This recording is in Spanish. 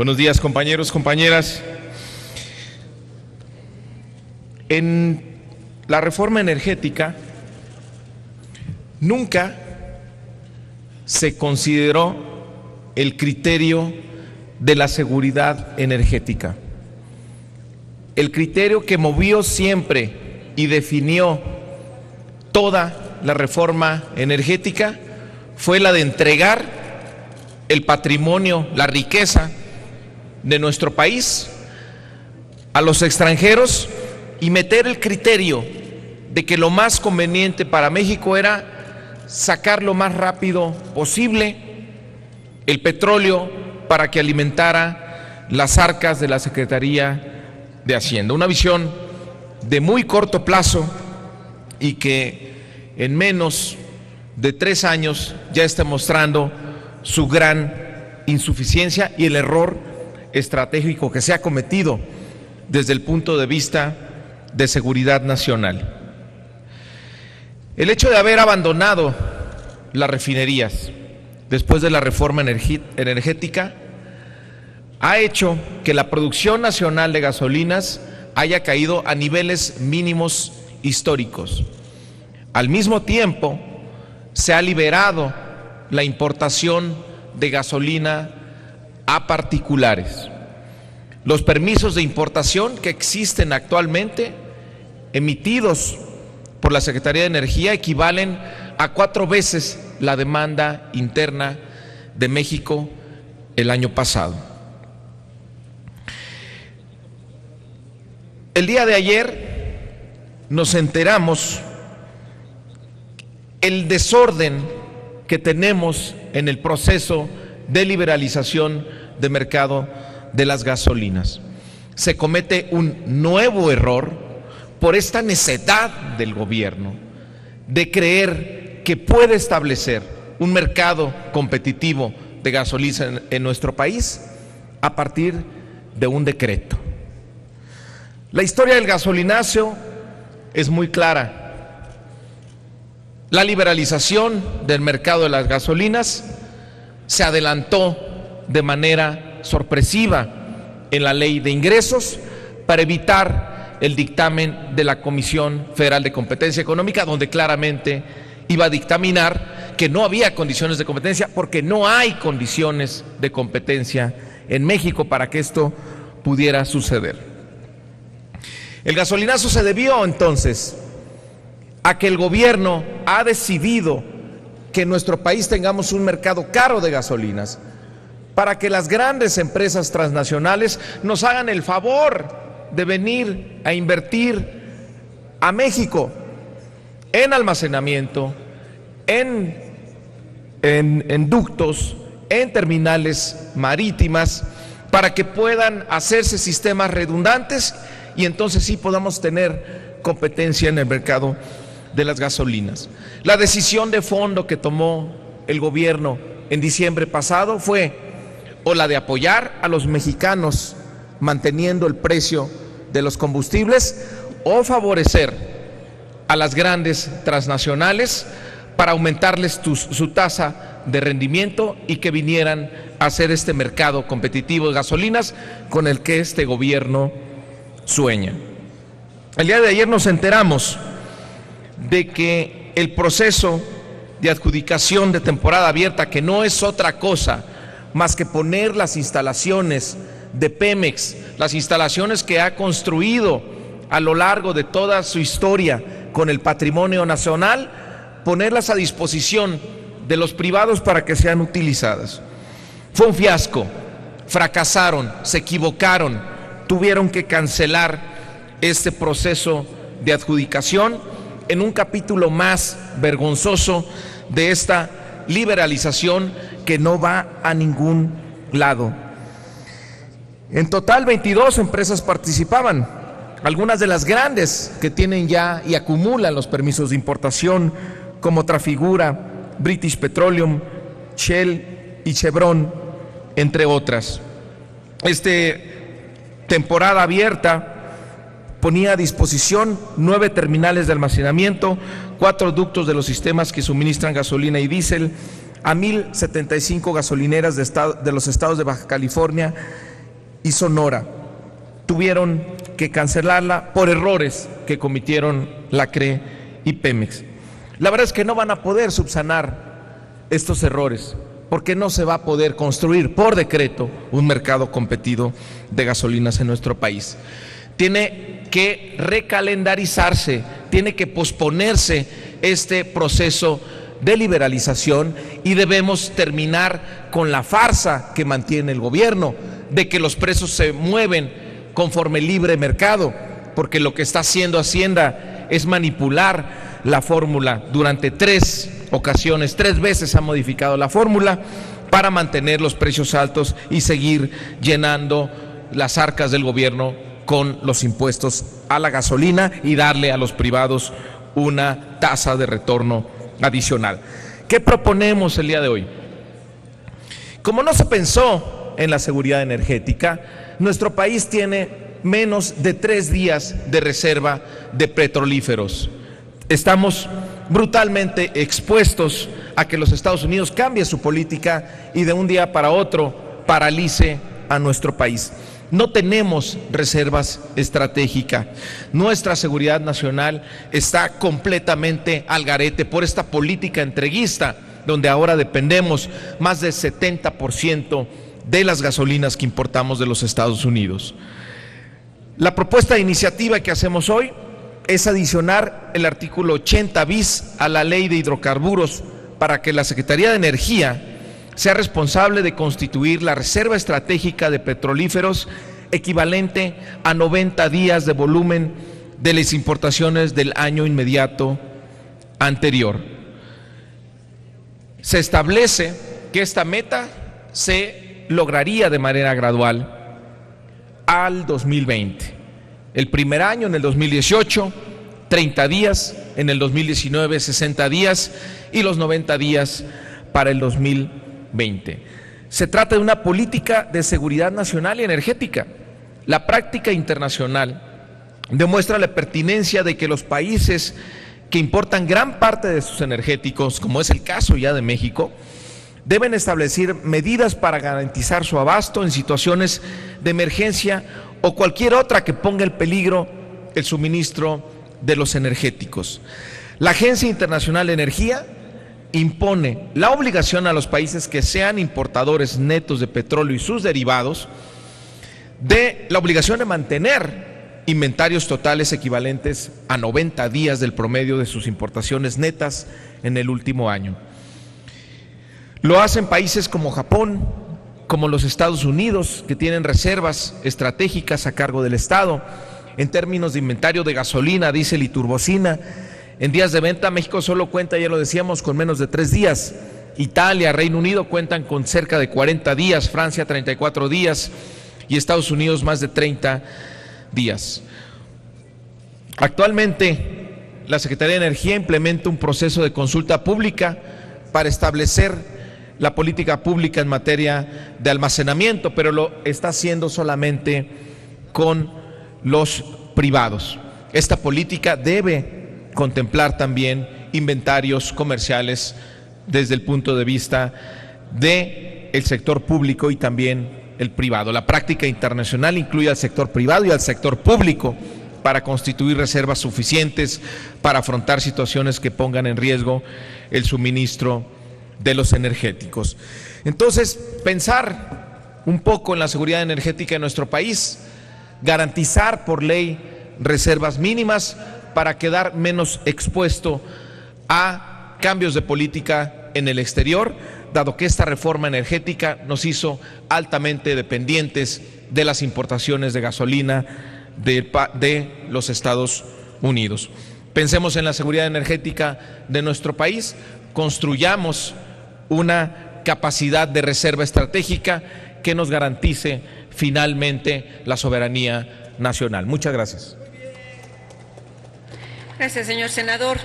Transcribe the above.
Buenos días, compañeros, compañeras. En la reforma energética nunca se consideró el criterio de la seguridad energética. El criterio que movió siempre y definió toda la reforma energética fue la de entregar el patrimonio, la riqueza de nuestro país a los extranjeros y meter el criterio de que lo más conveniente para México era sacar lo más rápido posible el petróleo para que alimentara las arcas de la Secretaría de Hacienda. Una visión de muy corto plazo y que en menos de 3 años ya está mostrando su gran insuficiencia y el error estratégico que se ha cometido desde el punto de vista de seguridad nacional. El hecho de haber abandonado las refinerías después de la reforma energética ha hecho que la producción nacional de gasolinas haya caído a niveles mínimos históricos. Al mismo tiempo, se ha liberado la importación de gasolina a particulares. Los permisos de importación que existen actualmente, emitidos por la Secretaría de Energía, equivalen a 4 veces la demanda interna de México el año pasado. El día de ayer nos enteramos el desorden que tenemos en el proceso de liberalización de mercado de las gasolinas. Se comete un nuevo error por esta necedad del gobierno de creer que puede establecer un mercado competitivo de gasolina en nuestro país a partir de un decreto. La historia del gasolinazo es muy clara. La liberalización del mercado de las gasolinas se adelantó de manera sorpresiva en la Ley de Ingresos para evitar el dictamen de la Comisión Federal de Competencia Económica, donde claramente iba a dictaminar que no había condiciones de competencia, porque no hay condiciones de competencia en México para que esto pudiera suceder. El gasolinazo se debió entonces a que el gobierno ha decidido que en nuestro país tengamos un mercado caro de gasolinas para que las grandes empresas transnacionales nos hagan el favor de venir a invertir a México en almacenamiento, en ductos, en terminales marítimas, para que puedan hacerse sistemas redundantes y entonces sí podamos tener competencia en el mercado de las gasolinas. La decisión de fondo que tomó el gobierno en diciembre pasado fue o la de apoyar a los mexicanos manteniendo el precio de los combustibles o favorecer a las grandes transnacionales para aumentarles su tasa de rendimiento y que vinieran a hacer este mercado competitivo de gasolinas con el que este gobierno sueña. El día de ayer nos enteramos de que el proceso de adjudicación de temporada abierta, que no es otra cosa más que poner las instalaciones de Pemex, las instalaciones que ha construido a lo largo de toda su historia con el patrimonio nacional, ponerlas a disposición de los privados para que sean utilizadas. Fue un fiasco, fracasaron, se equivocaron, tuvieron que cancelar este proceso de adjudicación en un capítulo más vergonzoso de esta liberalización que no va a ningún lado. En total 22 empresas participaban, algunas de las grandes que tienen ya y acumulan los permisos de importación como Trafigura, British Petroleum, Shell y Chevron, entre otras. Temporada abierta ponía a disposición 9 terminales de almacenamiento, 4 ductos de los sistemas que suministran gasolina y diésel a 1,075 gasolineras de los estados de Baja California y Sonora tuvieron que cancelarla por errores que cometieron la CRE y Pemex. La verdad es que no van a poder subsanar estos errores, porque no se va a poder construir por decreto un mercado competido de gasolinas en nuestro país. Tiene que recalendarizarse, tiene que posponerse este proceso de liberalización y debemos terminar con la farsa que mantiene el gobierno de que los precios se mueven conforme el libre mercado, porque lo que está haciendo Hacienda es manipular la fórmula. Durante 3 ocasiones, 3 veces ha modificado la fórmula para mantener los precios altos y seguir llenando las arcas del gobierno con los impuestos a la gasolina y darle a los privados una tasa de retorno adicional. ¿Qué proponemos el día de hoy? Como no se pensó en la seguridad energética, nuestro país tiene menos de 3 días de reserva de petrolíferos. Estamos brutalmente expuestos a que los Estados Unidos cambie su política y de un día para otro paralice a nuestro país. No tenemos reservas estratégicas. Nuestra seguridad nacional está completamente al garete por esta política entreguista, donde ahora dependemos más del 70% de las gasolinas que importamos de los Estados Unidos. La propuesta de iniciativa que hacemos hoy es adicionar el artículo 80 bis a la Ley de Hidrocarburos para que la Secretaría de Energía sea responsable de constituir la reserva estratégica de petrolíferos equivalente a 90 días de volumen de las importaciones del año inmediato anterior. Se establece que esta meta se lograría de manera gradual al 2020. El primer año, en el 2018, 30 días, en el 2019, 60 días y los 90 días para el 2020. Se trata de una política de seguridad nacional y energética. La práctica internacional demuestra la pertinencia de que los países que importan gran parte de sus energéticos, como es el caso ya de México, deben establecer medidas para garantizar su abasto en situaciones de emergencia o cualquier otra que ponga en peligro el suministro de los energéticos. La Agencia Internacional de Energía impone la obligación a los países que sean importadores netos de petróleo y sus derivados de la obligación de mantener inventarios totales equivalentes a 90 días del promedio de sus importaciones netas en el último año. Lo hacen países como Japón, como los Estados Unidos, que tienen reservas estratégicas a cargo del Estado. En términos de inventario de gasolina, diésel y turbocina, en días de venta México solo cuenta, ya lo decíamos, con menos de 3 días. Italia, Reino Unido cuentan con cerca de 40 días, Francia 34 días y Estados Unidos más de 30 días. Actualmente, la Secretaría de Energía implementa un proceso de consulta pública para establecer la política pública en materia de almacenamiento, pero lo está haciendo solamente con los privados. Esta política debe contemplar también inventarios comerciales desde el punto de vista del sector público y también el privado. La práctica internacional incluye al sector privado y al sector público para constituir reservas suficientes para afrontar situaciones que pongan en riesgo el suministro de los energéticos. Entonces, pensar un poco en la seguridad energética de nuestro país, garantizar por ley reservas mínimas para quedar menos expuesto a cambios de política en el exterior, dado que esta reforma energética nos hizo altamente dependientes de las importaciones de gasolina de los Estados Unidos. Pensemos en la seguridad energética de nuestro país, construyamos una capacidad de reserva estratégica que nos garantice finalmente la soberanía nacional. Muchas gracias. Gracias, señor senador.